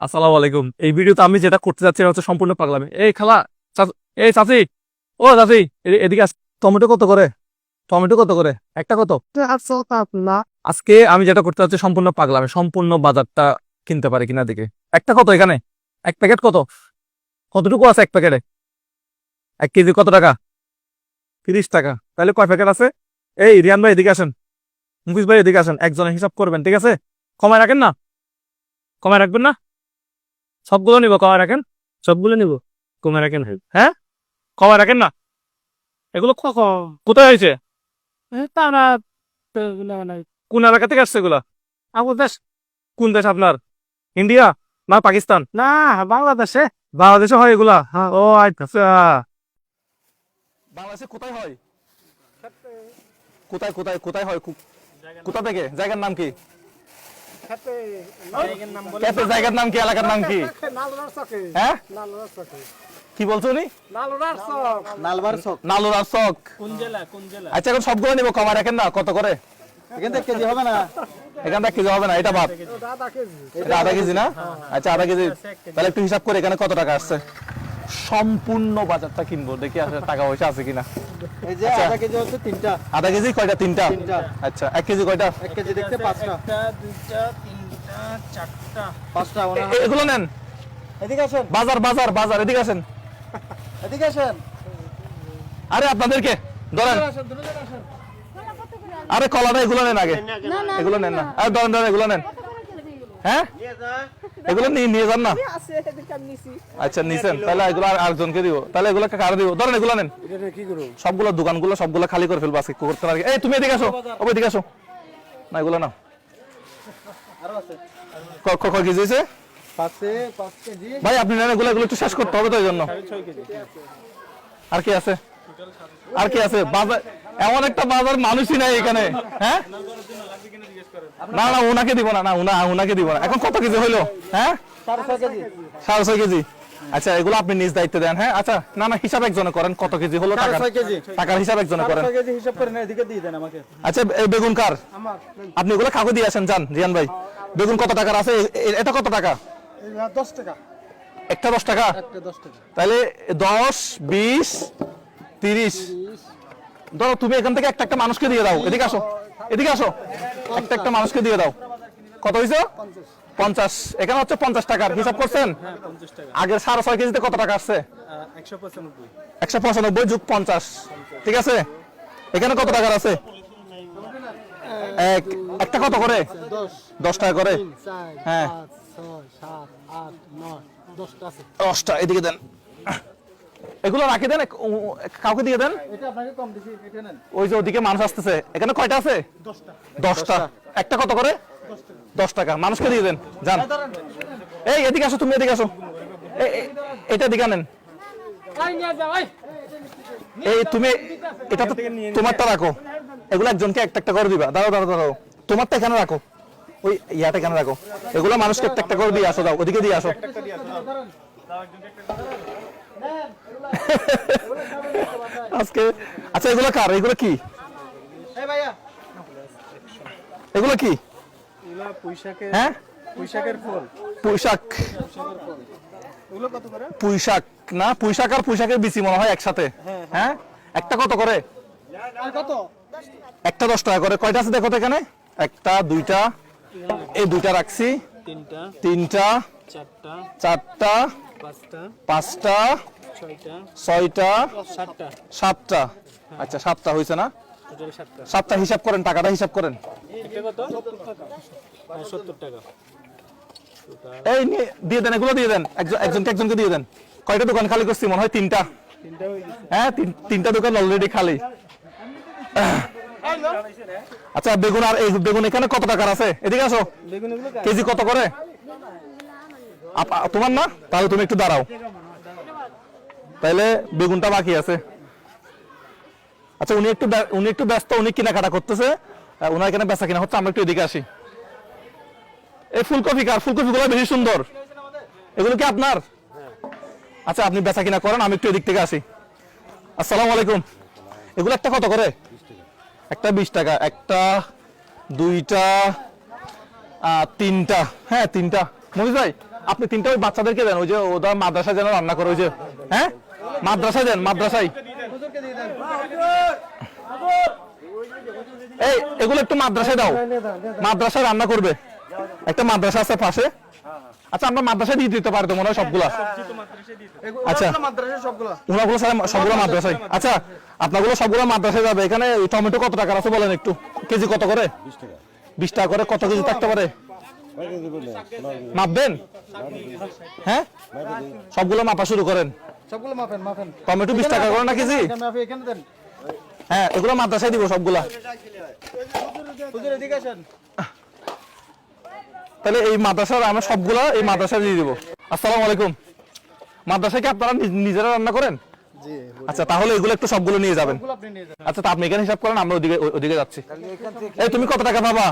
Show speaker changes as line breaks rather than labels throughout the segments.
আসসালামু আলাইকুম। এই ভিডিওতে আমি যেটা করতে যাচ্ছি এটা হচ্ছে সম্পূর্ণ পাগলামি। এই খালা, এই চাচি, ও চাচি, এদিকে টমেটো কত করে? টমেটো কত করে? একটা কত? আজকে আমি যেটা করতে যাচ্ছি সম্পূর্ণ পাগলামি, সম্পূর্ণ বাজারটা কিনতে পারি কিনা দিকে। একটা কত এখানে? এক প্যাকেট কত? কতটুকু আছে এক প্যাকেটে? 1 কেজি কত টাকা? 30 টাকা। তাহলে কয় প্যাকেট আছে? এই রিয়ান ভাই এদিকে আসেন, মুফিস ভাই এদিকে আসেন, একজনের হিসাব করবেন, ঠিক আছে? কমায় রাখেন না? কমায় রাখবেন না? সবগুলো নিব, কমায় রাখেন। সবগুলো নিব, কমায় রাখেন। হ্যাঁ, কমায় রাখেন না? এগুলো কোথায় হয়েছে? কোন এলাকা থেকে আসছে এগুলা? দেশ। কোন দেশ আপনার? ইন্ডিয়া না পাকিস্তান? না, বাংলাদেশে। বাংলাদেশে হয় এগুলা? ও আচ্ছা। বাংলাদেশে কোথায় হয়? কোথায় কোথায় কোথায় হয়? কোথা থেকে? জায়গার নাম কি? জায়গার নাম কি? এলাকার নাম কি? হ্যাঁ, কি বলছো উনি? নালুরার চক। আচ্ছা, এখন সবগুলো নিবো, কমা রাখেন না? কত করে? এখান থেকে কেজি হবে না, এখান থেকে কেজি হবে না। এটা ভাত, এটা আধা কেজি না? আচ্ছা, আধা কেজি। তাহলে একটু হিসাব করে এখানে কত টাকা আসছে। সম্পূর্ণ বাজারটা কিনবো, দেখি আসলে টাকা পয়সা আছে কিনা।
এই যে আধা কেজি হচ্ছে তিনটা।
আধা কেজি কয়টা? তিনটা। আচ্ছা, 1 কেজি কয়টা?
1 কেজি দেখতে পাঁচটা।
একটা, দুইটা, তিনটা, চারটা,
পাঁচটা।
এগুলো নেন।
এদিকে আসেন,
বাজার বাজার বাজার, এদিকে আসেন।
এদিকে আসেন।
আরে আপনাদেরকে ধরেন। আরে কলাটা এগুলো নেন আগে, এগুলো নেন না। আরে ধরেন ধরেন, এগুলো নেন। হ্যাঁ, এগুলো নিয়ে যান না। আচ্ছা, নিছেন, তাহলে এগুলো আরেকজনকে দিব। তাহলে এগুলো কারো দিব। ধরেন এগুলো নেন। সবগুলো দোকানগুলো সবগুলো খালি করে ফেলবো আজকে করতে পারি। এই তুমি এদিকে আসো, ওই এদিকে আসো। না, এগুলো না। কয় কেজি হয়েছে?
5 কেজি।
ভাই আপনি নেন এগুলো, এগুলো একটু শেষ করতে হবে তো এই জন্য। আর কি আছে? আর কি আছে? বাজার এমন একটা বাজার মানুষই নাই এখানে। হ্যাঁ, না না, ওনাকে দিব না, ওনাকে দিব না। এখন কত কেজি হইলো? হ্যাঁ,
6.5 কেজি।
6.5 কেজি। আচ্ছা, এগুলো আপনি নিজ দায়িত্বে দেন। হ্যাঁ, আচ্ছা, না না, হিসাব একজনে করেন, কত কেজি হলো টাকা?
6.5 কেজি।
টাকার হিসাব একজনে করেন।
6 কেজি হিসাব করে না, এদিকে দিয়ে দেন আমাকে।
আচ্ছা, এই বেগুন কার?
আমার।
আপনি এগুলো কাগজ দিয়ে আসেন, যান রিয়ান ভাই। বেগুন কত টাকার আছে? এটা কত টাকা?
10 টাকা।
একটা 10 টাকা।
একটা 10 টাকা।
তাহলে 10, 20, 30। ধরো তুমি এখান থেকে একটা একটা মানুষকে দিয়ে দাও। এদিকে আসো, এদিকে আসো। একটা একটা মানুষকে দিয়ে দাও। কত হয়েছে? 50। এখানে হচ্ছে 50 টাকার হিসাব করছেন? আগের 6.5 কেজিতে কত টাকা আসছে? 195 যোগ 50, ঠিক আছে। এখানে কত টাকার আছে? একটা কত করে? 10 টাকা করে।
3, 4,
হ্যাঁ,
5, 6, 7, 8, 9, 10টা আছে।
10টা এদিকে দেন। এগুলো রাখি দেন, কাউকে দিয়ে দেন।
এটা আপনাকে কম দিছি, এটা নেন।
ওই যে ওদিকে মানুষ আসতেছে। এখানে কয়টা আছে?
10টা।
10টা। একটা কত করে? 10 টাকা। মানুষকে দিয়ে দেন, যান। এই এদিকে আসো, তুমি এদিকে আসো। এটা দিকে নেন। এই তুমি এটা তো তোমারটা রাখো। এগুলো একজনকে একটা একটা করে দিবা। দাঁড়াও দাঁড়াও দাঁড়াও, তোমারটা এখানে রাখো, ওই ইয়াটা এখানে রাখো। এগুলো মানুষকে একটা একটা করে দিয়ে আসো, দাও ওদিকে দিয়ে আসো। আজকে আচ্ছা, এগুলো কার? এগুলো কি?
এই ভাইয়া,
এগুলো কি?
এগুলা পুঁইশাকের।
হ্যাঁ,
পুঁইশাকের ফুল।
পুঁইশাক।
এগুলো কত করে?
পুঁইশাক না, পুঁইশাক আর পুঁইশাকের বিচি মনে হয় একসাথে। হ্যাঁ, একটা কত করে?
আর কত?
একটা 10 টাকা করে। কয়টা আছে দেখো তো এখানে? একটা, দুইটা, এই দুইটা রাখছি।
তিনটা,
তিনটা,
চারটা,
চারটা,
পাঁচটা,
পাঁচটা,
ছয়টা,
ছয়টা,
7টা।
7টা। আচ্ছা, 7টা হয়েছে না?
টোটাল 7টা।
7টা হিসাব করেন, টাকাটা হিসাব করেন।
এটা কত? 70 টাকা।
এই দিয়ে দেন, এগুলো দিয়ে দেন, একজনকে একজনকে দিয়ে দেন। কয়টা দোকান খালি করছি? মনে হয় 3টা। হ্যাঁ, তিনটা দোকান অলরেডি খালি। আচ্ছা, বেগুন আর এই বেগুন এখানে কত টাকার আছে? এদিকে আসো। কেজি কত করে? তোমার না? তাহলে তুমি একটু দাঁড়াও, তাহলে বেগুনটা বাকি আছে। আচ্ছা, উনি একটু ব্যস্ত, উনি কেনাকাটা করতেছে, উনার এখানে বেচা কিনা হচ্ছে। আমরা একটু এদিকে আসি। এই ফুলকপি কার? ফুলকপি গুলো বেশি সুন্দর। এগুলো কি আপনার? আচ্ছা, আপনি বেচা কিনা করেন, আমি একটু এদিক থেকে আসি। আসসালামু আলাইকুম। এগুলো একটা কত করে? একটা 20 টাকা। একটা, দুইটা, তিনটা। হ্যাঁ, তিনটা। মহিষ ভাই, আপনি তিনটা ওই বাচ্চাদেরকে দেন, ওই যে ওরা মাদ্রাসায় যেন রান্না করে, ওই যে হ্যাঁ মাদ্রাসায় দেন, মাদ্রাসায়। এই এগুলো একটু মাদ্রাসায় দাও, মাদ্রাসায় রান্না করবে, একটা মাদ্রাসা আছে পাশে। আচ্ছা আমরা মাদ্রাসায় দিয়ে দিতে পারি তো মনে হয় সবগুলা। আচ্ছা ওনাগুলো সবগুলো মাদ্রাসায়। আচ্ছা আপনাগুলো সবগুলো মাদ্রাসায় যাবে। এখানে টমেটো কত টাকার আছে বলেন একটু, কেজি কত করে? 20 টাকা করে। কত কেজি থাকতে পারে মাপবেন? হ্যাঁ সবগুলো মাপা শুরু করেন।
সবগুলো মাপেন মাপেন।
টমেটো 20 টাকা করে না কেজি?
এখানে দেন।
হ্যাঁ এগুলো মাদ্রাসায় দিব সবগুলা।
হুজুর এদিকে আসেন।
তাহলে এই মাদ্রাসার আমরা সবগুলা এই মাদ্রাসায় দিয়ে দিব। আসসালামু আলাইকুম। মাদ্রাসায় কি আপনারা নিজেরা রান্না করেন?
জি।
আচ্ছা তাহলে এগুলো একটু সবগুলো নিয়ে যাবেন।
সবগুলো আপনি নিয়ে যান।
আচ্ছা তা আপনি এখানে হিসাব করেন, আমরা ওদিকে যাচ্ছি। এই তুমি কত টাকা পাবা?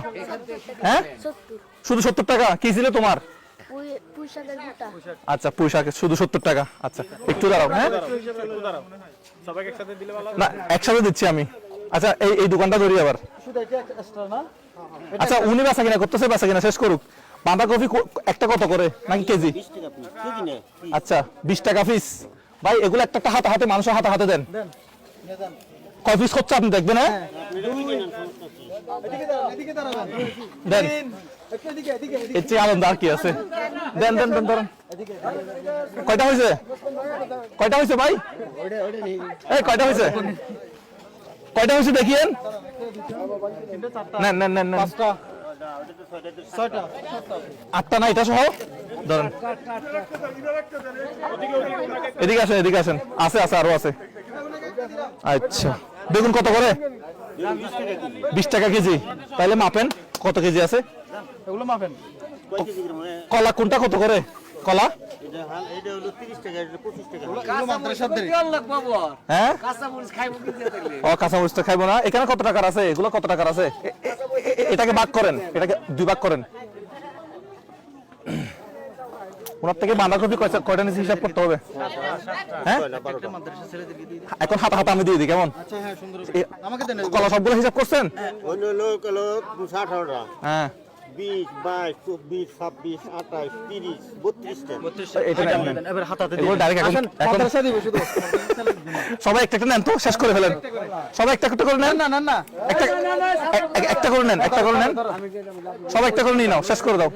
হ্যাঁ শুধু 70 টাকা। কি ছিল তোমার? আচ্ছা পুঁইশাক শুধু 70 টাকা। আচ্ছা একটু দাঁড়াও। হ্যাঁ
সবাইকে একসাথে দিলে ভালো।
না একসাথে দিচ্ছি আমি। আচ্ছা এই দোকানটা ধরি আবার।
শুধু এটা এক্সট্রা না?
আচ্ছা উনি বেচা কিনা করতেছে, বেচা কিনা শেষ করুক। বাঁধাকপি একটা কত করে নাকি কেজি? আচ্ছা 20 টাকা পিস। ভাই এগুলো একটা একটা হাতে হাতে মানুষের হাতে হাতে দেন।
দেন নিয়ে যান।
কয় পিস হচ্ছে আপনি দেখবেন? হ্যাঁ
এদিকে দাঁড়ান, এদিকে দাঁড়ান।
দেন।
একটু এদিকে এদিকে এদিকে।
এর চেয়ে আনন্দ আর কি আছে? দেন দেন দেন ধরেন। কয়টা হয়েছে? কয়টা হয়েছে ভাই? এই কয়টা হয়েছে? কয়টা হয়েছে দেখিয়েন। নেন নেন নেন নেন।
পাঁচটা ছয়টা
8টা না এটা সহ ধরেন। এদিকে আসেন এদিকে আসেন। আছে আছে আরো আছে। আচ্ছা বেগুন কত করে? 20 টাকা কেজি। তাহলে মাপেন কত কেজি আছে।
এগুলো মাপেন।
কলা কোনটা কত করে? কলা
এগুলো মাদ্রাসাদের।
হ্যাঁ ও কাঁচামরিচ তো খাইবো না। এখানে কত টাকার আছে? এগুলো কত টাকার আছে? এটাকে ভাগ করেন, এটাকে 2 ভাগ করেন। ওনার থেকে বাঁধাকপি কয়টা নিচে হিসাব করতে হবে। হ্যাঁ এখন হাতে হাতে আমি দিয়ে দিই কেমন?
আচ্ছা হ্যাঁ সুন্দর। আমাকে দেন।
কলা সবগুলো হিসাব করছেন?
অন্য লোক হলো 18টা,
হ্যাঁ
20, 22, 24, 26, 28, 30, 32টা।
এটা নেন।
এবার হাতাতে
এগুলো ডাইরেক্ট এখন
মাদ্রাসা দিব শুধু।
সবাই একটা একটা নেন তো, শেষ করে ফেলেন। সবাই একটা একটা করে নেন।
না না না।
একটা করে নেন, একটা করে নেন। সবাই একটা করে নিয়ে নাও, শেষ করে দাও।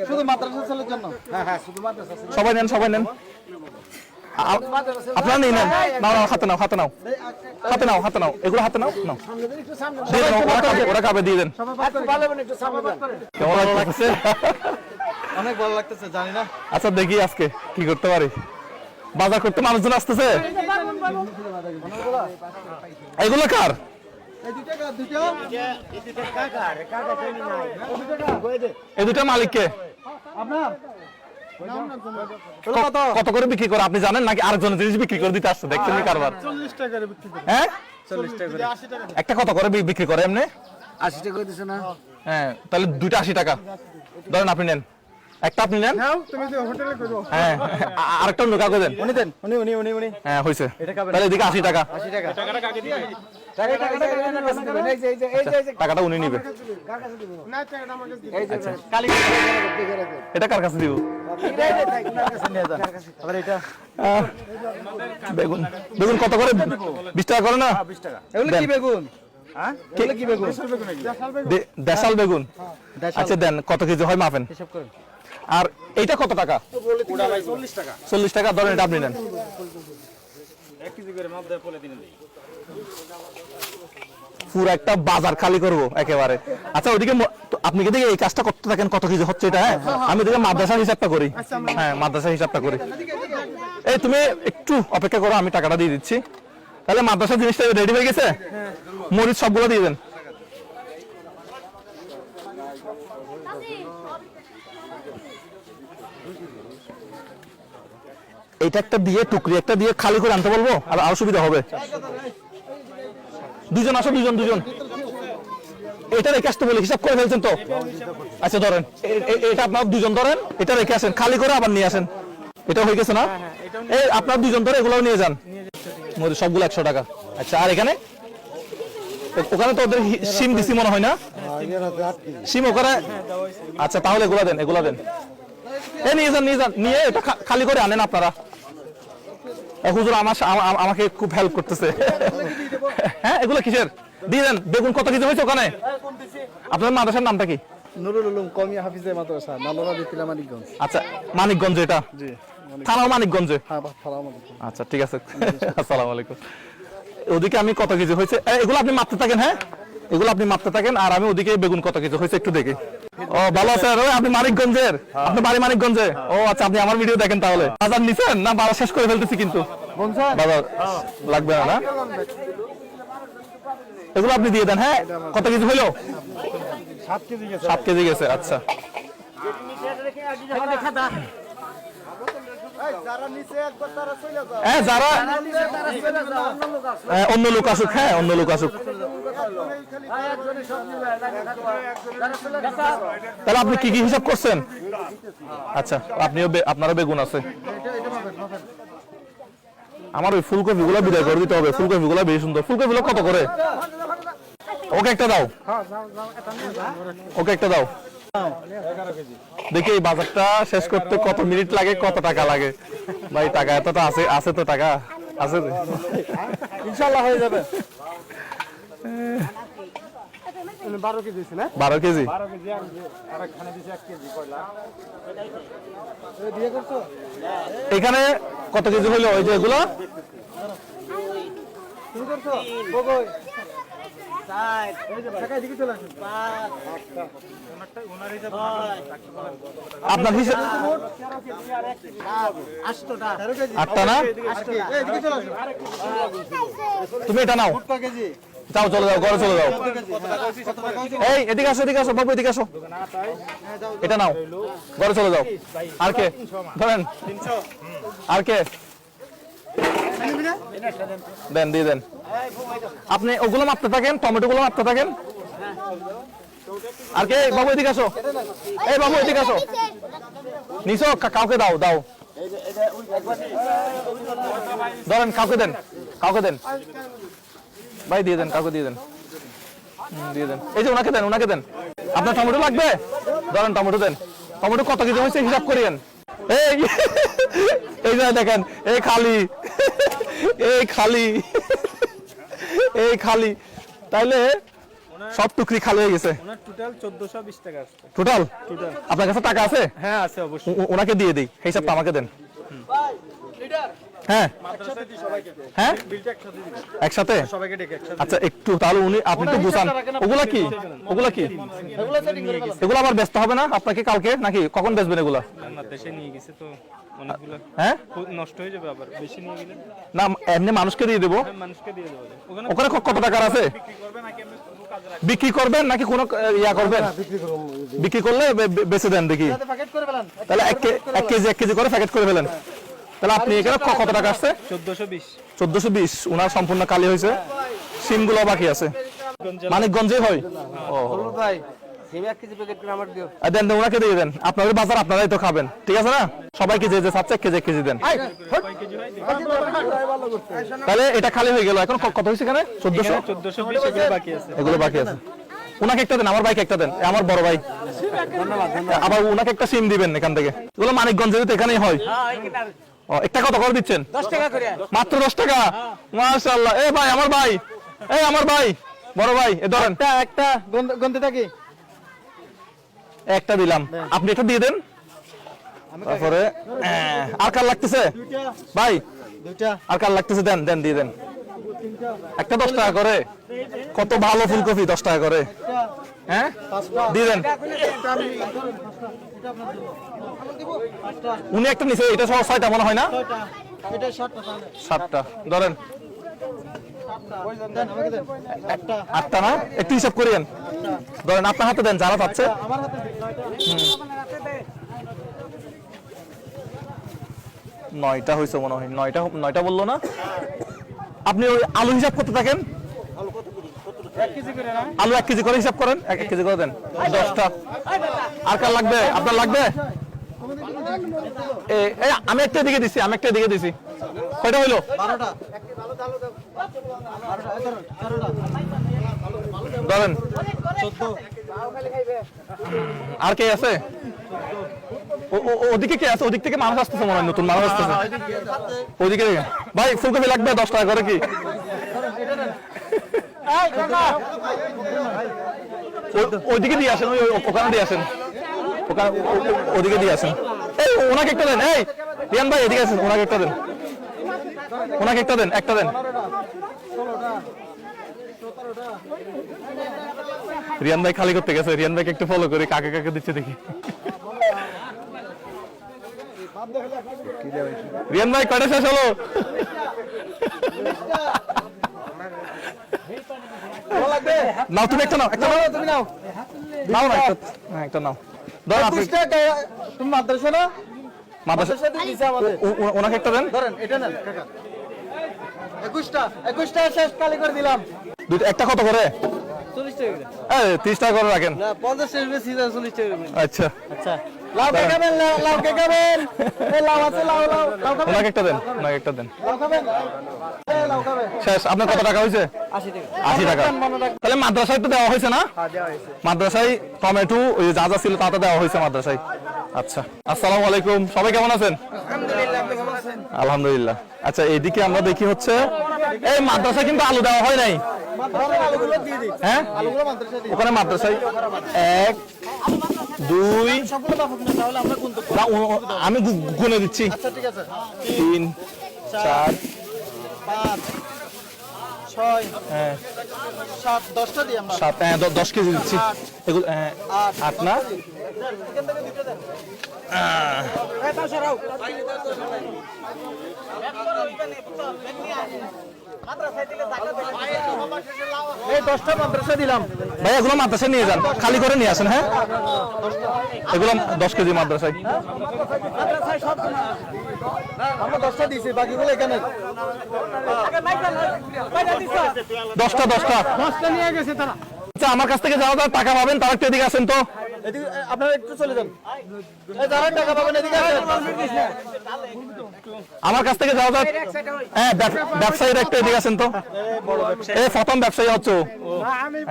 শুধু মাদ্রাসা ছেলের জন্য। হ্যাঁ হ্যাঁ শুধু মাদ্রাসা।
সবাই নেন, সবাই নেন। আপনারা নিয়ে নেন। নাও নাও হাতে নাও, হাতে নাও, হাতে নাও, হাতে নাও। এগুলো হাতে নাও, নাও দিয়ে দেন। ওরা খাবে দিয়ে দেন। কেমন লাগছে?
অনেক ভালো লাগতেছে জানি না।
আচ্ছা দেখি আজকে কি করতে পারি। বাজার করতে মানুষজন আসতেছে। এগুলো কার?
এই দুইটা কার? দুইটা
এই দুটো মালিককে
আপনার
কত করে বিক্রি করে আপনি জানেন নাকি আরেকজনের জিনিস বিক্রি করে দিতে আসছে? দেখছেন নি কারবার?
40 টাকা করে বিক্রি করে।
হ্যাঁ
40 টাকা করে। 80 টাকা।
একটা কত করে বিক্রি করে এমনি?
80 টাকা দিছ না?
হ্যাঁ তাহলে দুইটা 80 টাকা ধরেন। আপনি নেন একটা, আপনি নেন।
নাও তুমি যে হোটেলে করো।
হ্যাঁ আরেকটা অন্য কাউকে দেন।
উনি দেন। উনি।
হ্যাঁ হয়েছে। তাহলে এদিকে 80 টাকা।
80 টাকা।
টাকাটা কাকে দিবে?
টাকাটা উনি নিবে।
না টাকাটা আমাকে দিন।
আচ্ছা এটা কার কাছে দিব?
আবার এটা
আহ, বেগুন বেগুন কত করে? 20 টাকা করে না?
এগুলো কি
দেন।
বেগুন? হ্যাঁ এগুলো কি বেগুন?
দেশাল বেগুন। আচ্ছা দেন কত কেজি হয় মাপেন।
হিসাব করেন।
আর এইটা কত টাকা?
40 টাকা।
40 টাকা ধরেন, এটা আপনি নেন।
1 কেজি করে মাপ দেয় পলে দিন।
পুরো একটা বাজার খালি করব একেবারে। আচ্ছা ওইদিকে আপনি কি দেখে এই কাজটা করতে থাকেন কত কিছু হচ্ছে এটা। হ্যাঁ আমি ওদিকে মাদ্রাসার হিসাবটা করি। হ্যাঁ মাদ্রাসার হিসাবটা করি। এই তুমি একটু অপেক্ষা করো, আমি টাকাটা দিয়ে দিচ্ছি। তাহলে মাদ্রাসার জিনিসটা রেডি হয়ে গেছে? মরিচ সবগুলো দিয়ে দেন। এইটা একটা দিয়ে টুকরি একটা দিয়ে খালি করে আনতে বলবো, আর আরো সুবিধা হবে। দুজন আসো, দুজন। এটা রেখে আসতে বলি, হিসাব করে ফেলছেন তো? আচ্ছা ধরেন এটা আপনার দুজন ধরেন, এটা রেখে আসেন, খালি করে আবার নিয়ে আসেন। এটা হয়ে গেছে না? এই আপনার দুজন ধরে এগুলো নিয়ে যান। সবগুলো 100 টাকা। আচ্ছা আর এখানে ওখানে তো ওদের সিম দিছি মনে হয় না? সিম ওখানে। আচ্ছা তাহলে এগুলা দেন, এগুলা দেন। নিয়ে যান নিয়ে এটা খালি করে আনেন আপনারা। হুজুর আমাকে খুব হেল্প করতেছে। হ্যাঁ, এগুলো কিসের দিয়ে দেন। বেগুন কত কেজি হয়েছে ওখানে? আপনার মাদ্রাসার নামটা কি?
নুরুল উলুম কওমিয়া হাফিজে মাদ্রাসা নালোরা বিতিলা মানিকগঞ্জ।
আচ্ছা, মানিকগঞ্জ এটা?
জি,
থানাও মানিকগঞ্জে?
হ্যাঁ, সালাম আলাইকুম।
আচ্ছা, ঠিক আছে। আসসালামু আলাইকুম। ওদিকে আমি কত কেজি হয়েছে এগুলো আপনি মাপতে থাকেন। হ্যাঁ, এগুলো আপনি মাপতে থাকেন, আর আমি ওদিকে বেগুন কত কেজি হয়েছে একটু দেখি। ও ভালো আছে। আপনি মানিকগঞ্জের? আপনি বাড়ি মানিকগঞ্জে? ও আচ্ছা, আপনি আমার ভিডিও দেখেন তাহলে। বাজার নিছেন না? বাজার শেষ করে ফেলতেছি কিন্তু বাজার লাগবে না। এগুলো আপনি দিয়ে দেন। হ্যাঁ, কত কেজি হইলো?
7 কেজি গেছে।
7 কেজি গেছে। আচ্ছা,
যারা নিচে একবার তারা চলে যায়।
হ্যাঁ, যারা অন্য লোক আসুক। হ্যাঁ, অন্য লোক আসুক। তাহলে আপনি কি কি হিসাব করছেন? আচ্ছা, আপনারও বেগুন আছে। আমার ওই ফুলকপি গুলো বিদায় করে দিতে হবে। ফুলকপি গুলো বেশি সুন্দর। ফুলকপি গুলো কত করে? ওকে একটা দাও। ওকে একটা দাও। দেখি এই বাজারটা শেষ করতে কত মিনিট লাগে, কত টাকা লাগে। ভাই টাকা এত তো আছে তো টাকা আছে।
ইনশাআল্লাহ হয়ে যাবে। 12 কেজি দিছেন।
12 কেজি?
12 কেজি আর একখানে দিছে 1 কেজি কয়লা। এই দিয়ে করছো?
এখানে কত কেজি হইলো ওই যে এগুলো?
তুমি করছো? বগই 4 এই যে টাকা দিকে চলে আসুন। 5 ওনার হিসাব
আপনার হিসাব 8টা না?
এদিকে চলে আসুন।
তুমি এটা নাও।
কত কেজি?
যাও, চলে যাও, ঘরে চলে যাও।
কত টাকা হইছে?
এই এদিকে আসো বাবু, এদিকে আসো। এটা নাও, ঘরে চলে যাও। আর কে ধরেন? আর কে? দেন, দিয়ে দেন। আপনি ওগুলো মাপতে থাকেন, টমেটো গুলো মাপতে থাকেন। আর কে? বাবু এদিকে আসো। এই বাবু এদিকে আসো। নিছো, কাউকে দাও ধরেন, কাউকে দেন ভাই, দিয়ে দেন, কাউকে দিয়ে দেন। দিয়ে দেন। এই যে ওনাকে দেন। আপনার টমেটো লাগবে? ধরেন, টমেটো দেন। টমেটো কত কেজি হয়েছে হিসাব করিয়েন। এই যে দেখেন, এই খালি তাইলে সব টুকরি খালি হয়ে গেছে।
ওনার টোটাল 1420 টাকা আসছে।
টোটাল আপনার কাছে টাকা আছে?
হ্যাঁ আছে অবশ্যই।
ওনাকে দিয়ে দিই, হিসাবটা আমাকে দেন। হ্যাঁ, হ্যাঁ,
বিলটা একসাথে দিবেন।
একসাথে?
সবাইকে ডেকে একসাথে।
আচ্ছা, একটু তাহলে আপনি একটু বুঝান। ওগুলা কি? এগুলো আবার ব্যস্ত হবে না আপনাকে কালকে, নাকি কখন বেচবেন এগুলা?
না, দেশে নিয়ে গেছে তো অনেকগুলো।
হ্যাঁ,
নষ্ট হয়ে যাবে আবার বেশি নিয়ে গেলে।
না এমনি মানুষকে দিয়ে দেবো।
মানুষকে দিয়ে দেবো।
ওখানে কত টাকার আছে? বিক্রি করবেন নাকি কোনো ইয়া করবেন? বিক্রি করলে বেচে দেন দেখি। তাহলে 1 কেজি করে প্যাকেট করে ফেলেন। তাহলে আপনি এখানে কত টাকা আসছে? 1420। উনার সম্পূর্ণ কালি হয়েছে, সিমগুলো বাকি আছে। মানিকগঞ্জে হয়? ও
ভাই, সেমি 1 কেজি প্যাকেট করে আমার দিও।
দেন, ওনাকে দিয়ে দেন। আপনাদের বাজার আপনারাই তো খাবেন, ঠিক আছে না? সবাইকে যে চাচ্ছে 1 কেজি দেন। তাহলে এটা খালি হয়ে গেল। এখন কত হয়েছে এখানে?
1420 এগুলো বাকি আছে।
এগুলো বাকি আছে। উনাকে একটা দেন, আমার ভাইকে একটা দেন, আমার বড় ভাই। আবার উনাকে একটা সিম দিবেন এখান থেকে। এগুলো মানিকগঞ্জে তো এখানেই হয়। ও, একটা কত করে দিচ্ছেন?
10 টাকা করে।
মাত্র 10 টাকা? মাশাআল্লাহ। ভাই, আমার ভাই বড় ভাই, এ ধরেন।
একটা গন্তে থাকি।
একটা দিলাম, আপনি এটা দিয়ে দেন। তারপরে আর কার লাগতেছে ভাই?
2টা।
আর কার লাগতেছে? দেন, দিয়ে দেন। একটা 10 টাকা করে। কত ভালো ফুলকপি, 10 টাকা করে। হ্যাঁ, দিয়ে দেন। উনি একটা নিচে, এটা সহ 6টা মনে হয় না?
এটা 7টা।
7টা ধরেন।
দেন আমাকে দেন। একটা
8টা না? একটু হিসাব করিয়েন। ধরেন, আপনার হাতে দেন, যারা পাচ্ছে।
আমার হাতে দে।
9টা হয়েছে মনে হয়। 9টা বললো না? আপনি ওই আলু হিসাব করতে থাকেন।
1 কেজি করে না?
আলু 1 কেজি করে হিসাব করেন। 1 কেজি করে দেন। 10টা। আর কার লাগবে? আপনার লাগবে? আমি একটা দিকে দিছি। কয়টা হইলো?
12টা।
ধরেন।
14।
আর কে আছে? ওদিকে কে আছে? ওদিক থেকে মানুষ আসতেছে মনে হয়, নতুন মানুষ আসতেছে ওদিকে থেকে। ভাই ফুলকপি লাগবে 10 টাকা করে কি? ওইদিকে দিয়ে আসেন, ওখানে দিয়ে আসেন, ওদিকে দিয়ে আসেন। এই ওনাকে একটা দেন, এই রিয়ান ভাই এদিকে আসেন, ওনাকে একটা দেন, ওনাকে একটা দেন, একটা দেন। রিয়ান ভাই খালি করতে গেছে, রিয়ান ভাইকে একটু ফলো করি, কাকে কাকে দিচ্ছে দেখি। রিয়ান ভাই কয়টা শেষ হলো? নাও তুমি একটা নাও, একটা নাও, তুমি নাও, নাও না একটা, হ্যাঁ একটা নাও। ধরেন আপনি
তুমি মাদ্রাসা না?
মাদ্রাসা,
দিছে আমাদের।
ওনাকে একটা দেন।
ধরেন এটা নেন কাকা। 21টা শেষ কালি করে দিলাম।
একটা কত করে?
40 টাকা করে।
30 টাকা করে রাখেন।
না 50 টাকা বেশি 40 টাকা করে।
আচ্ছা
আচ্ছা লাউ কে খাবেন? লাউ কে খাবেন? এই লাউ আছে, লাউ লাউ লাউ খাবেন?
ওনাকে একটা দেন, ওনাকে একটা দেন।
লাউ খাবেন? এই লাউ খাবেন?
শেষ। আপনার কত টাকা হয়েছে?
80 টাকা।
80 টাকা। তাহলে মাদ্রাসায় তো দেওয়া হয়েছে না?
হ্যাঁ দেওয়া হয়েছে।
মাদ্রাসায় টমেটো ওই যা যা ছিল তা তো দেওয়া হয়েছে মাদ্রাসায়। আচ্ছা, আসসালামু আলাইকুম, সবাই কেমন আছেন?
আলহামদুলিল্লাহ, আপনি কেমন আছেন?
আলহামদুলিল্লাহ। আচ্ছা এইদিকে আমরা দেখি হচ্ছে এই মাদ্রাসায় কিন্তু আলু দেওয়া হয় নাই,
মাদ্রাসায় আলুগুলো দিয়ে দিই।
হ্যাঁ
আলুগুলো মাদ্রাসায় দিই।
ওখানে মাদ্রাসায় 1 2
সবগুলো বাফুক না, তাহলে আমরা গুনতে পারবো।
না, আমি গুনে দিচ্ছি।
আচ্ছা ঠিক আছে।
3 4
5 6
হ্যাঁ
7 10টা দিই আমরা।
7 হ্যাঁ 10 কেজি দিচ্ছি এগুলো। 8 না?
এখান থেকে দিতে দেন। এই পাশে রাও। এই 10টা মাদ্রাসা দিলাম।
ভাই এগুলো মাদ্রাসায় নিয়ে যান, খালি করে নিয়ে আসেন। হ্যাঁ এগুলো 10 কেজি মাদ্রাসায়।
মাদ্রাসায় সব আমরা 10টা দিয়েছি, বাকিগুলো এখানে।
10টা
10টা নিয়ে গেছে তারা।
আচ্ছা আমার কাছ থেকে যারা যারা টাকা পাবেন তারা একটু এদিকে আসেন তো।
এদিকে আপনারা একটু চলে যান। এই যারা টাকা পাবেন এদিকে আসেন।
আমার কাছ থেকে যারা যারা হ্যাঁ ব্যবসায়ীরা একটু এদিকে আসেন তো। এই প্রথম ব্যবসায়ী হচ্ছে ও।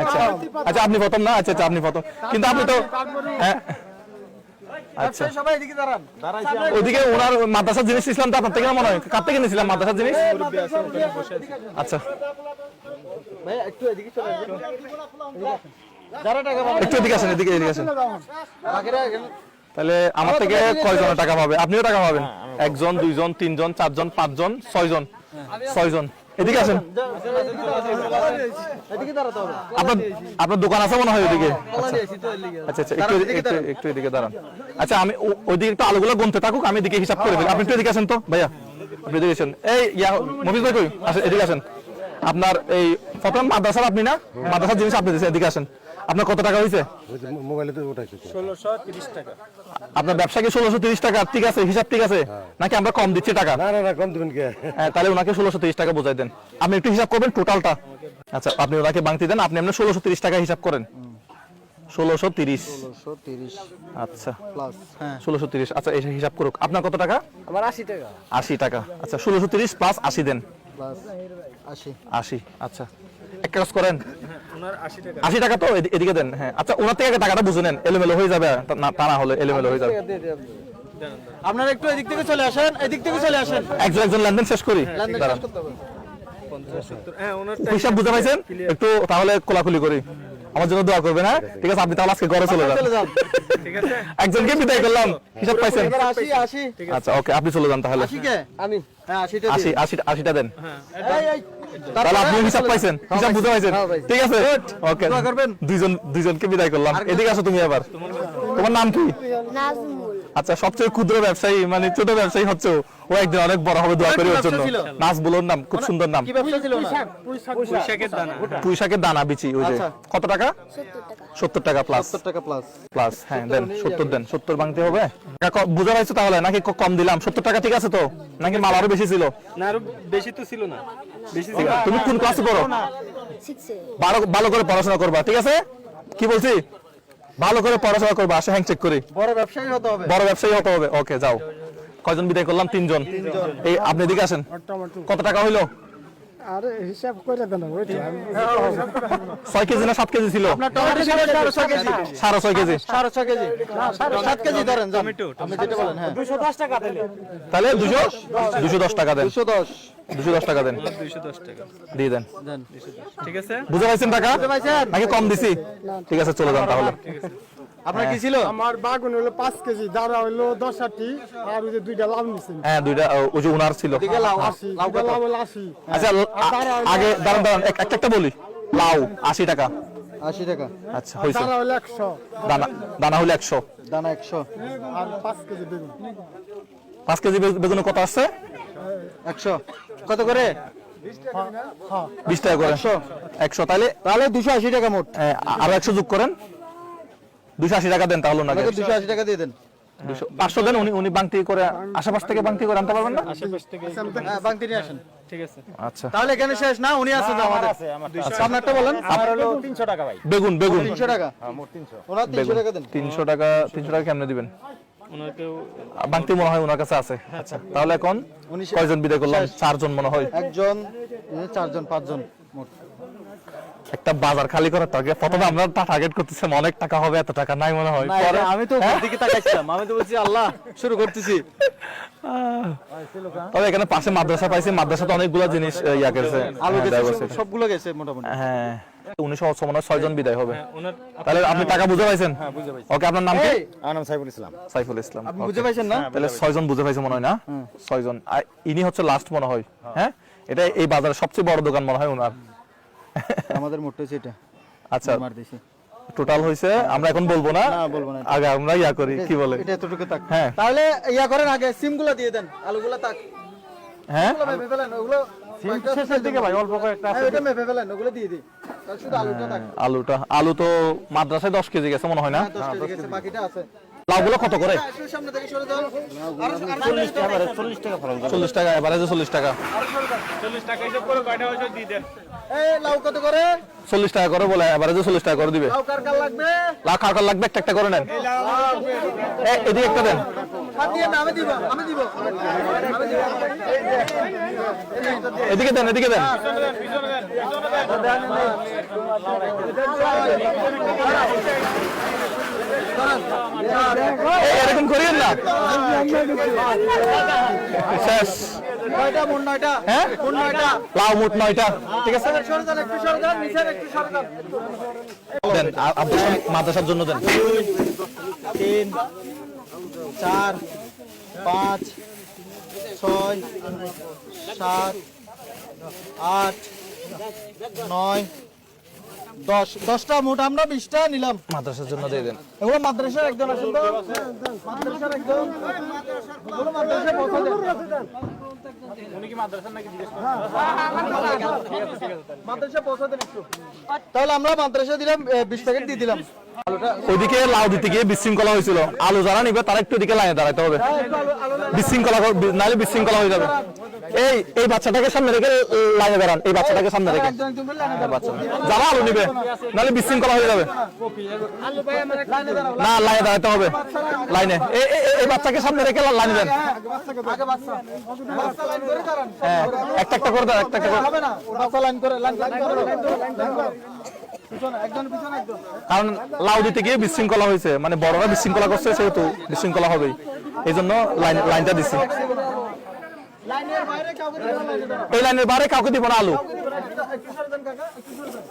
আচ্ছা আচ্ছা আপনি প্রথম না? আচ্ছা আচ্ছা আপনি প্রথম, কিন্তু আপনি তো হ্যাঁ আচ্ছা
সবাই এদিকে দাঁড়ান।
ওইদিকে ওনার মাদ্রাসার জিনিস নিয়েছিলাম তো আপনার থেকে মনে হয়, কার থেকে নিয়েছিলাম মাদ্রাসার জিনিস? আচ্ছা
ভাই একটু এদিকে চলে যান। যারা টাকা পাবেন
একটু এদিকে আসেন, এদিকে এদিকে আসেন।
বাকিরা এখানে।
তাহলে আমার থেকে কয়জনের টাকা পাবে? আপনিও টাকা পাবেন? 1 জন 2 জন 3 জন 4 জন 5 জন 6 জন 6 জন এদিকে আসেন।
এদিকে দাঁড়াতে হবে।
আপনার আপনার দোকান আছে মনে হয় ওইদিকে?
কলা দিয়েছি তো এর লিগে।
আচ্ছা আচ্ছা একটু একটু একটু এদিকে দাঁড়ান। আচ্ছা আমি ওইদিকে একটু আলুগুলো গুনতে থাকুক, আমি এদিকে হিসাব করে ফেলি। আপনি একটু এদিকে আসেন তো ভাইয়া, আপনি এদিকে আসেন। এই মফিজ ভাই কই? আসেন এদিকে আসেন। আপনার এই প্রথম মাদ্রাসার আপনি না? মাদ্রাসার জিনিস আপনি দিয়েছেন, এদিকে আসেন। আপনার কত টাকা হয়েছে?
মোবাইলে তো ওটাই
1630 টাকা।
আপনার ব্যবসা কি 1630 টাকা? ঠিক আছে, হিসাব ঠিক আছে নাকি আমরা কম দিচ্ছি টাকা?
না না না কম দিবেন কে?
হ্যাঁ তাহলে ওনাকে 1630 টাকা বোঝাই দেন। আপনি একটু হিসাব করবেন টোটালটা। আচ্ছা আপনি ওনাকে বাংতি দেন, আপনি 1630 টাকা হিসাব করেন। 1630 আচ্ছা
প্লাস হ্যাঁ
1630 আচ্ছা এই হিসাব করুক। আপনার কত টাকা?
আমার 80 টাকা
80 টাকা। আচ্ছা 1630 প্লাস 80 দেন।
প্লাস 80
80 আচ্ছা এক কাজ করেন,
ওনার 80 টাকা।
80 টাকা তো এদিকে দেন। হ্যাঁ আচ্ছা ওনার থেকে আগে টাকাটা বুঝে নেন, এলোমেলো হয়ে যাবে না, তা না হলে এলোমেলো হয়ে যাবে।
আপনারা একটু এদিক থেকে চলে আসেন, এদিক থেকে চলে আসেন।
একজন একজন লেনদেন শেষ করি।
লেনদেন
দাঁড়ান,
শেষ করতে হবে।
50 70 হ্যাঁ ওনার
হিসাব বুঝতে পাইছেন? একটু তাহলে কোলাকুলি করি, আমার জন্য দোয়া করবেন। হ্যাঁ ঠিক আছে, আপনি তাহলে আজকে ঘরে চলে
চলে
যান।
যান।
ঠিক আছে।
একজনকে বিদায় করলাম, হিসাব পাইছেন?
এবার 80 80
আচ্ছা ওকে আপনি চলে যান তাহলে।
80 কে আমি হ্যাঁ 80 টা
80 80টা দেন।
এই এই
তাহলে আপনি হিসাব পাইছেন, হিসাব বুঝতে পাইছেন?
হ্যাঁ ভাই।
ঠিক আছে ওকে,
দোয়া করবেন।
দুইজনকে বিদায় করলাম। এদিকে আসো তুমি আবার। তোমার নাম কি?
নাজমুল।
আচ্ছা সবচেয়ে ক্ষুদ্র ব্যবসায়ী মানে ছোট ব্যবসায়ী হচ্ছে ও, ও একদিন অনেক বড় হবে, দোয়া করি ওর জন্য।
ছিল?
নাজবুলের নাম খুব সুন্দর নাম।
কি ব্যবসা ছিল না?
পুঁইশাকের দানা।
পুঁইশাকের দানা বিচি ওই যে।
আচ্ছা।
কত টাকা?
70 টাকা।
70 টাকা প্লাস
70 টাকা প্লাস।
প্লাস হ্যাঁ দেন 70 দেন। 70 ভাঙতে হবে। টাকা বুঝা পাইছো তাহলে নাকি কম দিলাম? 70 টাকা ঠিক আছে তো নাকি মাল আরো বেশি ছিল?
না আরো বেশি তো ছিল না, বেশি ছিল।
তুমি কোন ক্লাসে পড়ো?
6 এ।
ভালো করে পড়াশোনা করবা, ঠিক আছে? কি বলছি? ভালো করে পড়াশোনা করবা, আসে হ্যাং চেক করি।
বড় ব্যবসায়ী হতে হবে।
বড় ব্যবসায়ী হতে হবে। ওকে যাও। কয়জন বিদায় করলাম? 3 জন। এই আপনি এদিকে আসেন। কত টাকা হইলো?
আরে হিসাব করে দেন ওইটা
6 কেজি না 7 কেজি ছিল?
আপনার টমেটো ছিল 6.5 কেজি।
6.5 কেজি।
6.5 কেজি। 7 কেজি ধরেন যান। আপনি যেটা বলেন, হ্যাঁ।
210 টাকা দিলে
তাহলে 210 টাকা দেন।
210।
210 টাকা দেন,
210 টাকা
দিয়ে দেন।
ঠিক আছে
বুঝে পাইছেন টাকা? নাকি কম দিছি? ঠিক আছে, চলে যান তাহলে।
আপনার কি ছিল?
আমার বাগুন হলো 5 কেজি, দাঁড়া হলো 10 আটি, আর ওই যে দুইটা লাউ নিছেন
হ্যাঁ, দুইটা ওই যে উনার ছিল।
দিকে লাউ
80, দুইটা লাউ হলো 80।
আচ্ছা, আগে দাঁড়ান একটা বলি। লাউ 80 টাকা।
80 টাকা।
আচ্ছা, হইছে।
দাঁড়া হলো 100,
দানা হইলো 100।
দানা 100।
আর 5 কেজি বেগুন
5 কেজি বেগুনে কত আসছে?
100 কত করে?
20 টাকা করে। 100 তাহলে
তাহলে 280 টাকা মোট।
আরো 100 যোগ করেন, 280 টাকা দেন তাহলে নাকি?
আমাকে 280 টাকা দিয়ে দেন।
500 দেন। উনি বাংতি করে আশেপাশ থেকে বাংতি করে আনতে পারবেন না?
আশেপাশ থেকে
হ্যাঁ, বাংতি নিয়ে আসেন।
ঠিক আছে
আচ্ছা,
তাহলে এখানে শেষ না? উনি আছে তো আমাদের। আচ্ছা, আপনারটা বলেন।
আমার হলো 300 টাকা ভাই।
বেগুন
300 টাকা।
মোট 300।
ওনার 300 টাকা দেন।
300 টাকা কেমনে দিবেন?
ওনাকেও
বাংতি মনে হয় ওনার কাছে আছে। আচ্ছা, তাহলে এখন
উনি
কয়জন বিদায় করলাম? 4 জন মনে হয়।
একজন, 4 জন, 5 জন মোট।
একটা বাজার খালি করার টার্গেট। প্রথমে আমরা টার্গেট করতেছিলাম অনেক টাকা হবে, এত টাকা নাই মনে হয়।
না,
পরে
আমি তো উপর দিকে তাকাইছিলাম। আমি তো বলছি আল্লাহ, শুরু করতেছি।
তবে এখানে পাশে মাদ্রাসা পাইছি, মাদ্রাসাতে অনেকগুলো জিনিস ইয়া গেছে।
আলু
হ্যাঁ,
গেছে,
diversity।
সবগুলো গেছে মোটামুটি।
হ্যাঁ, 1900 মনে হয় 6 জন বিদায় হবে।
ওনার
তাহলে আপনি টাকা বুঝে পাইছেন?
হ্যাঁ, বুঝে পাইছি।
ওকে, আপনার নাম কি?
এই,
আমার নাম সাইফুল ইসলাম।
সাইফুল ইসলাম।
আপনি
Okay.
বুঝে পাইছেন না?
তাহলে 6 জন বুঝে পাইছে মনে হয় না? 6 জন। আর ইনি হচ্ছে লাস্ট মনে হয়। হ্যাঁ, এটা এই বাজারের সবচেয়ে বড় দোকান মনে হয় ওনার।
আমাদের মোট হচ্ছে এটা।
আচ্ছা,
মার দিছি।
টোটাল হইছে, আমরা এখন বলবো না।
না, বলবো না।
আগে আমরা ইয়া করি, কি বলে?
এটা এতটুকু থাক।
হ্যাঁ।
তাহলে ইয়া করেন, আগে সিমগুলো দিয়ে দেন, আলুগুলো থাক।
হ্যাঁ,
ওগুলো মেপে ফেলেন, ওগুলো
শেষের দিকে ভাই অল্প কয়েকটা
হ্যাঁ, ওটা মেপে ফেলেন, ওগুলো দিয়ে দিই। তাহলে শুধু আলুটা থাক।
আলু তো মাদ্রাসায় 10 কেজি গেছে মনে হয় না?
10 কেজি গেছে, বাকিটা আছে।
লাউগুলো কত করে?
একটু সামনে থেকে সরে যান।
40 টাকা ভাই, 40 টাকা ফরক।
40 টাকা, এভারেজে 40 টাকা।
40 টাকা হিসাব করে কয়টা হয়েছে দিয়ে দেন
এই লাউ কত করে?
40 টাকা করে বলে, এভারেজে 40 টাকা করে দিবে।
লাউ কার কার লাগবে?
লাউ কার লাগবে? একটা করে নেন। এদিকে একটা দেন।
হাত দিয়ে না, আমি দিব, আমি দিব। আমি দিব।
এদিকে দেন, এদিকে দেন। এরকম করিয়েন না। শেষ।
কয়টা মোট? 9টা।
হ্যাঁ,
মোট 9টা।
লাউ মোট 9টা। ঠিক আছে,
সরে যান, একটু সরে যান, নিচের একটু সরে যান।
দেন। মাদ্রাসার জন্য দেন।
3 4 5 6 7 8 9 10 10টা মোট, আমরা 20টা নিলাম।
মাদ্রাসার জন্য দিয়ে দেন।
এগুলো মাদ্রাসার একজন আসেন তো, মাদ্রাসার একজন, এগুলো মাদ্রাসায় পৌঁছে দেন। মাদ্রাসায় পৌঁছে দেন একটু। তাহলে আমরা মাদ্রাসায় দিলাম 20 প্যাকেট দিয়ে দিলাম।
ওইদিকে লাউ দিতে গিয়ে বিশৃঙ্খলা হয়েছিল। আলু যারা নিবে তারা একটু ওদিকে লাইনে দাঁড়াতে হবে। বিশৃঙ্খলা, নাহলে বিশৃঙ্খলা হয়ে যাবে। এই বাচ্চাটাকে সামনে রেখে লাইনে দাঁড়ান। এই বাচ্চাটাকে সামনে রেখে
একজন একজন করে লাইনে দাঁড়ান।
বাচ্চা যারা আলু নিবে, নাহলে বিশৃঙ্খলা হয়ে যাবে। না, লাইনে দাঁড়াতে হবে। লাইনে এই বাচ্চাকে সামনে রেখে লাইনে দেন।
আগে বাচ্চা লাইন করে দাঁড়ান।
হ্যাঁ, একটা করে দেন, একটা করে।
হবে না, বাচ্চা লাইন করে, লাইন করে, লাইন করো। পিছনে একজন, পিছনে একজন।
কারণ লাউ দিতে গিয়ে বিশৃঙ্খলা হয়েছে, মানে বড়রা বিশৃঙ্খলা করছে, সেহেতু বিশৃঙ্খলা হবেই। এই জন্য লাইনটা দিচ্ছি।
লাইনের বাইরে কাউকে দিবেন না, লাইনে দাঁড়ান।
এই লাইনের বাইরে কাউকে দিব না আলু।
একটু সরে যান কাকা, একটু সরে যান।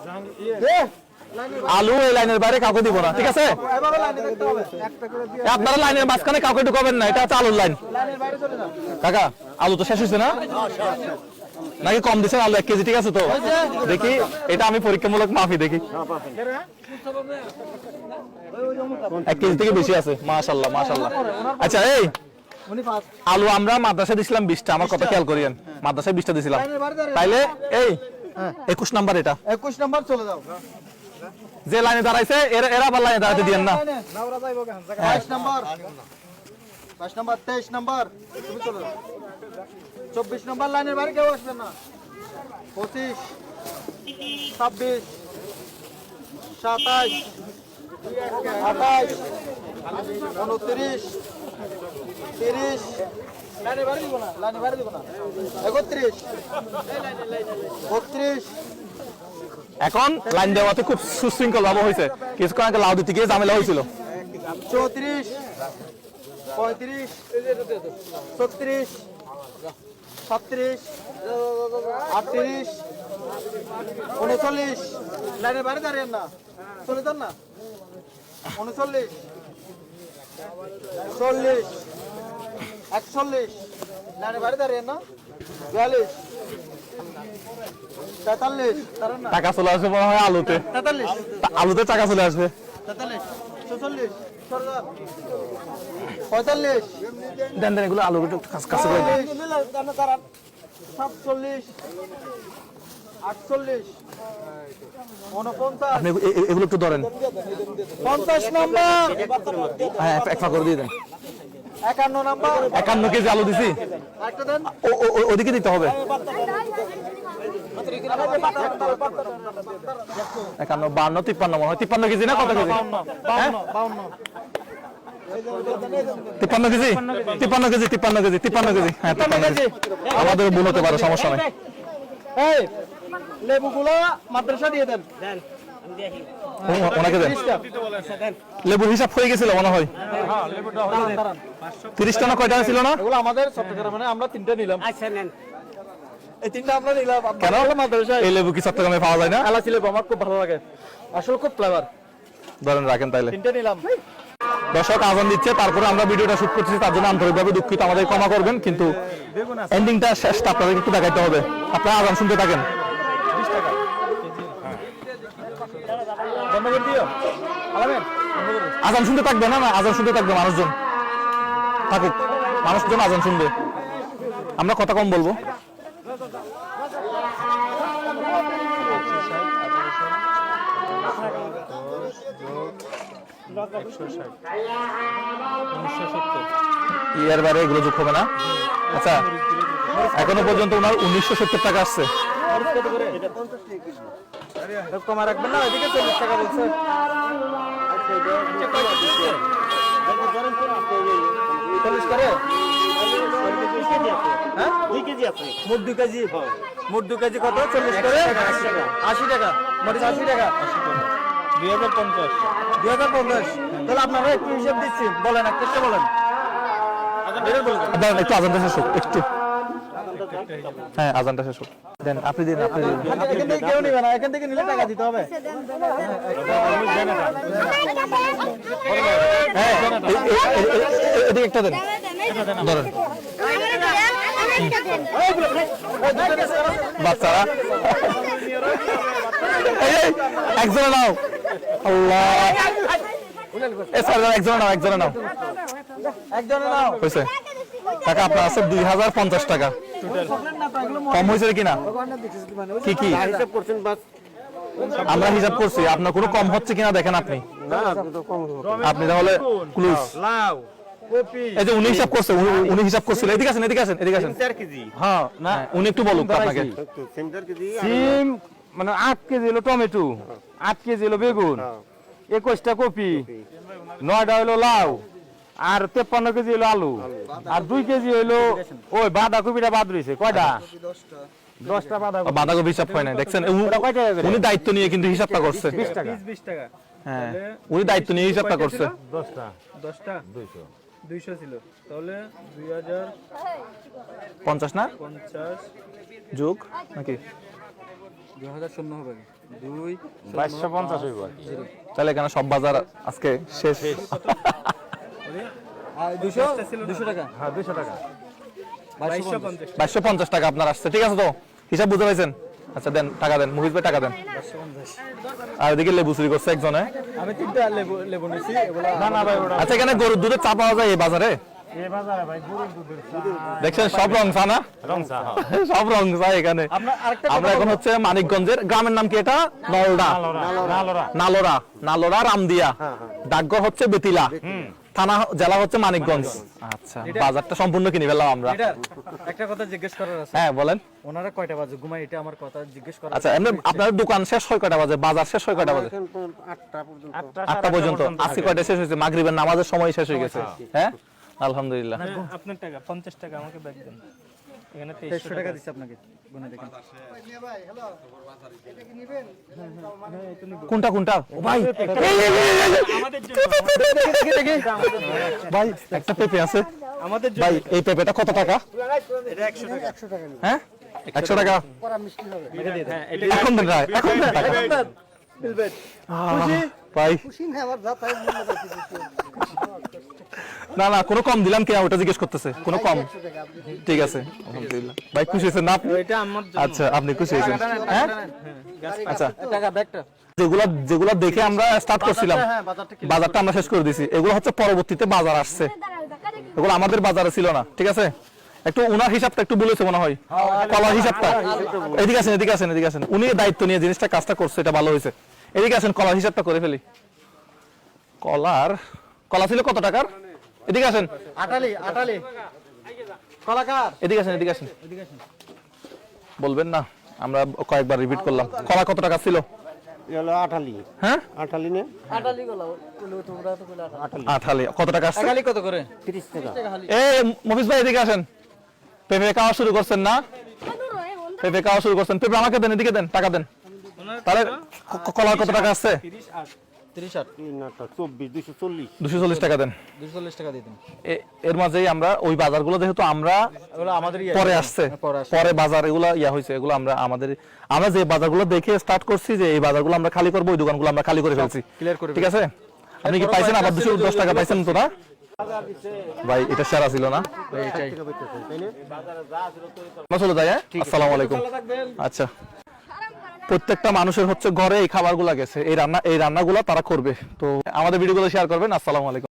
আলু এই লাইনের বাইরে কাউকে দিব না, ঠিক আছে?
এভাবে লাইনে দেখতে হবে। একটা করে দিয়ে
আপনারা লাইনের মাঝখানে কাউকে ঢুকাবেন না, এটা হচ্ছে আলুর লাইন।
লাইনের বাইরে চলে যান।
কাকা, আলু তো শেষ হয়েছে না? নাকি কম দিচ্ছেন আলু? 1 কেজি ঠিক আছে তো? দেখি, এটা আমি পরীক্ষামূলক মাফি দেখি। 1 কেজি থেকে বেশি আছে। মাশাআল্লাহ, মাশাআল্লাহ। আচ্ছা, এই
উনি পাঁচ।
আলু আমরা মাদ্রাসায় দিছিলাম 20টা, আমার কথা খেয়াল করিয়েন। মাদ্রাসায় 20টা দিছিলাম।
লাইনের বাইরে দাঁড়ান।
তাইলে এই 21 নাম্বার এটা।
21 নাম্বার চলে যাও।
যে লাইনে দাঁড়াইছে এরা আবার লাইনে দাঁড়াতে দিয়েন না।
22 নাম্বার, 22 নাম্বার, 23 নাম্বার, তুমি চলে যাও। 24 নাম্বার লাইনের বাইরে কেউ আসবে না। 25 26 27 28 29 30 লাইনে বাড়ি দিব না, লাইনে বাড়ি দিব না। 31 32
এখন লাইন দেওয়াতে খুব সুশৃঙ্খল ভাবে হয়েছে, কিছুক্ষণ আগে লাউ দিতে গিয়ে ঝামেলা হয়েছিল।
34 35 36 37 38 39 লাইনে বাড়ি দাঁড়িয়েন না, চলে যান না। 39 40 41 লাইনে বাড়ি দাঁড়িয়েন না। 42 43 দাঁড়ান না।
টাকা চলে আসবে মনে হয় আলুতে,
43
আলুতে টাকা চলে আসবে।
43 46 45
দেন দেন এগুলো আলুর একটু কাছে করে দেন।
47 48 49
আপনি এগুলো একটু ধরেন,
50 নাম্বার
হ্যাঁ এক ফা করে দিয়ে দেন।
51 নাম্বার
51 কেজি আলু দিছি,
একটা দেন।
ওদিকে দিতে হবে। 51 52 53 মনে হয়, 53 কেজি না কত KG? 53 KG 53 KG 53 KG 53 KG, হ্যাঁ 53 কেজি। আমাদের ভুল হতে পারে, সমস্যা নাই।
এই লেবুগুলো মাদ্রাসা দিয়ে দেন।
ওনাকে দেন।
30টা
লেবুর হিসাব হয়ে গেছিল মনে হয়,
দাঁড়ান।
30টা না কয়টা ছিল না?
এগুলো আমাদের চট্টগ্রামে মানে আমরা 3টা নিলাম।
আচ্ছা নেন।
এই 3টা আমরা নিলাম।
কেন?
মাদ্রাসায়
এই লেবু কি চট্টগ্রামে পাওয়া যায় না?
এলাচি লেবু আমার খুব ভালো লাগে, আসলে খুব ফ্লেভার।
ধরেন রাখেন তাইলে।
3টা নিলাম।
দর্শক আজান দিচ্ছে, তারপরে আমরা ভিডিওটা শুট করছি, তার জন্য আন্তরিকভাবে দুঃখিত, আমাদের ক্ষমা করবেন। কিন্তু এন্ডিংটা শেষটা আপনাদের একটু দেখাইতে হবে। আপনারা আজান শুনতে থাকেন।
20 টাকা বন্ধ করে দিও। আলামেন বন্ধ করে।
আজান শুনতে থাকবে না, না আজান শুনতে থাকবে, মানুষজন থাকুক, মানুষজন আজান শুনবে, আমরা কথা কম বলবো। ইয়ার বারে এগুলো যোগ হবে না। আচ্ছা এখনো পর্যন্ত ওনার 1970 টাকা আসছে।
কমা রাখবেন না, এদিকে 40 টাকা বলছে। 40 করে হ্যাঁ 2 কেজি আছে, মোট 2 কেজি। মোট 2 কেজি কত? 40 করে 80 টাকা। মরিচ 80 টাকা
2050
2050। তাহলে আপনারা একটু হিসাব দিচ্ছি, বলেন একটা বলেন।
দাঁড়ান একটু আজানটা শেষ হোক একটু, হ্যাঁ আজানটা শেষ হোক। দেন আপনি দিন, আপনি দিন।
এখান থেকে কেউ নিবে না, এখান থেকে নিলে টাকা দিতে হবে।
হ্যাঁ এদিকে একটা দেন, ধরেন বাচ্চারা। এই, একজনে নাও, আল্লাহ একজনে নাও, একজনে নাও,
একজনে নাও।
হয়েছে টাকা আপনার আছে 2050 টাকা। কম হয়েছে কিনা? কি কি
হিসাব করছেন বাস।
আমরা হিসাব করছি, আপনার কোনো কম হচ্ছে কিনা দেখেন আপনি।
না আপনি তো কম হবে।
আপনি তাহলে ক্লুজ।
লাউ কপি
এই যে উনি হিসাব করছে, উনি হিসাব করছিল। এদিকে আসেন, এদিকে আসেন, এদিকে আসেন।
4 কেজি
হ্যাঁ না উনি একটু বলুন তো আপনাকে।
সেন্টার কেজি
সিম মানে 8 কেজি হলো টমেটো, 8 কেজি হলো বেগুন, 21টা কপি, 9টা হলো লাউ, আর 53 কেজি হলো আলু, আর 2 কেজি হলো ওই বাঁধাকপিটা বাদ রয়েছে। কয়টা? 10টা বাঁধাকপি।
বাঁধাকপি হিসাব হয় না, দেখছেন
ওটা কয় টাকা করে?
উনি দায়িত্ব নিয়ে কিন্তু হিসাবটা করছে।
20 টাকা।
20 টাকা
হ্যাঁ উনি দায়িত্ব নিয়ে হিসাবটা করছে।
10টা
10টা 200 ছিল, তাহলে
50 না
2050
যোগ নাকি
2000 শূন্য হবে 2
2250 হইব।
তাহলে এখানে সব বাজার আজকে শেষ।
200 টাকা।
হ্যাঁ 200 টাকা।
2250
2250 টাকা আপনার আসছে, ঠিক আছে তো? হিসাব বুঝতে পারছেন? আচ্ছা দেন টাকা দেন, মুহিত ভাই টাকা দেন। আর এদিকে লেবু চুরি করছে একজনে।
আমি 3টা লেবু নিছি, এগুলা
না না ভাই ওটা
আচ্ছা এখানে গরুর দুধের চা পাওয়া যায় এই বাজারে?
এই বাজারে ভাই গরুর দুধের চা।
দেখছেন সব রং চা না,
রংচা হ্যাঁ।
সব রং চা এখানে।
আপনার আরেকটা
আমরা এখন হচ্ছে মানিকগঞ্জের, গ্রামের নাম কি এটা? নলডা,
নালোরা।
নালোরা, নালোরা রামদিয়া, ডাকঘর হচ্ছে বেতিলা, থানা জেলা হচ্ছে মানিকগঞ্জ। আচ্ছা বাজারটা সম্পূর্ণ কিনে ফেললাম আমরা।
এটার একটা কথা জিজ্ঞেস করার আছে।
হ্যাঁ বলেন।
ওনারা কয়টা বাজে ঘুমায়, এটা আমার কথা জিজ্ঞেস করার
আচ্ছা এমনি আপনার দোকান শেষ হয় কয়টা বাজে, বাজার শেষ হয় কয়টা বাজে?
8টা পর্যন্ত।
8টা পর্যন্ত। আজকে কয়টা শেষ হয়েছে? মাগরিবের নামাজের সময় শেষ হয়ে গেছে। হ্যাঁ আলহামদুলিল্লাহ।
আপনার টাকা 50 টাকা আমাকে ব্যাক দেন। এখানে
2300 টাকা দিচ্ছি আপনাকে গুনে দেখেন
কোনটা কোনটা ও ভাই ভাই একটা পেঁপে আছে
আমাদের
ভাই, এই পেঁপেটা কত টাকা?
এটা 100 টাকা।
হ্যাঁ 100 টাকা
হ্যাঁ, এটা
এখন দেন ভাই, এখন দেন টাকা। ভাই না না কোনো কম দিলাম কিনা ওটা জিজ্ঞেস করতেছে, কোনো কম? ঠিক আছে আলহামদুলিল্লাহ। ভাই খুশি হয়েছেন না আপনি?
এটা আমার জন্য।
আচ্ছা আপনি খুশি হয়েছেন? হ্যাঁ আচ্ছা,
টাকা ব্যাগটা
যেগুলা দেখে আমরা স্টার্ট করছিলাম, বাজারটা আমরা শেষ করে দিছি। এগুলো হচ্ছে পরবর্তীতে বাজার আসছে, এগুলো আমাদের বাজারে ছিল না। ঠিক আছে, একটু উনার হিসাবটা একটু বলেছে মনে হয়, কলার হিসাবটা। এদিকে আসেন, এদিকে আসেন, এদিকে আসেন। উনি দায়িত্ব নিয়ে জিনিসটা কাজটা করছে, এটা ভালো হয়েছে। এদিকে আসেন, কলার হিসাবটা করে ফেলি। কলা ছিল কত টাকার? এদিকে আসেন,
আটালি কলাকার
এদিকে আসেন, এদিকে আসেন। বলবেন না, আমরা কয়েকবার রিপিট করলাম। কলা কত টাকা ছিল? হ্যাঁ
আটালি নে
আটালি গলা তোমরা তো কইলা
আঠালি কত টাকা আসছে?
আটালি কত করে?
30 টাকা
এই মফিজ ভাই এদিকে আসেন। পেঁপে খাওয়া শুরু করছেন না? পেঁপে খাওয়া শুরু করছেন। পেঁপে আমাকে দেন, এদিকে দেন, টাকা দেন। তাহলে কলার কত টাকা আসছে?
30
240 টাকা দেন।
240 টাকা দিতেন
এর মাঝেই আমরা ওই বাজারগুলো যেহেতু আমরা
এগুলো আমাদের
পরে আসছে, পরে বাজার এগুলো হয়েছে, এগুলো আমরা যে বাজারগুলো দেখে স্টার্ট করছি যে এই বাজারগুলো আমরা খালি করবো, ওই দোকানগুলো আমরা খালি করে ফেলছি।
ক্লিয়ার করে
ঠিক আছে, আপনি কি পাইছেন? আবার 210 টাকা পাইছেন তো না ভাই? এটা সেরা ছিল না? আমরা চলে যাই। হ্যাঁ, আসসালামু আলাইকুম। আচ্ছা, প্রত্যেকটা মানুষের হচ্ছে ঘরে এই খাবারগুলো গেছে, এই রান্নাগুলো তারা করবে। তো আমাদের ভিডিওগুলো শেয়ার করবেন। আসসালামু আলাইকুম।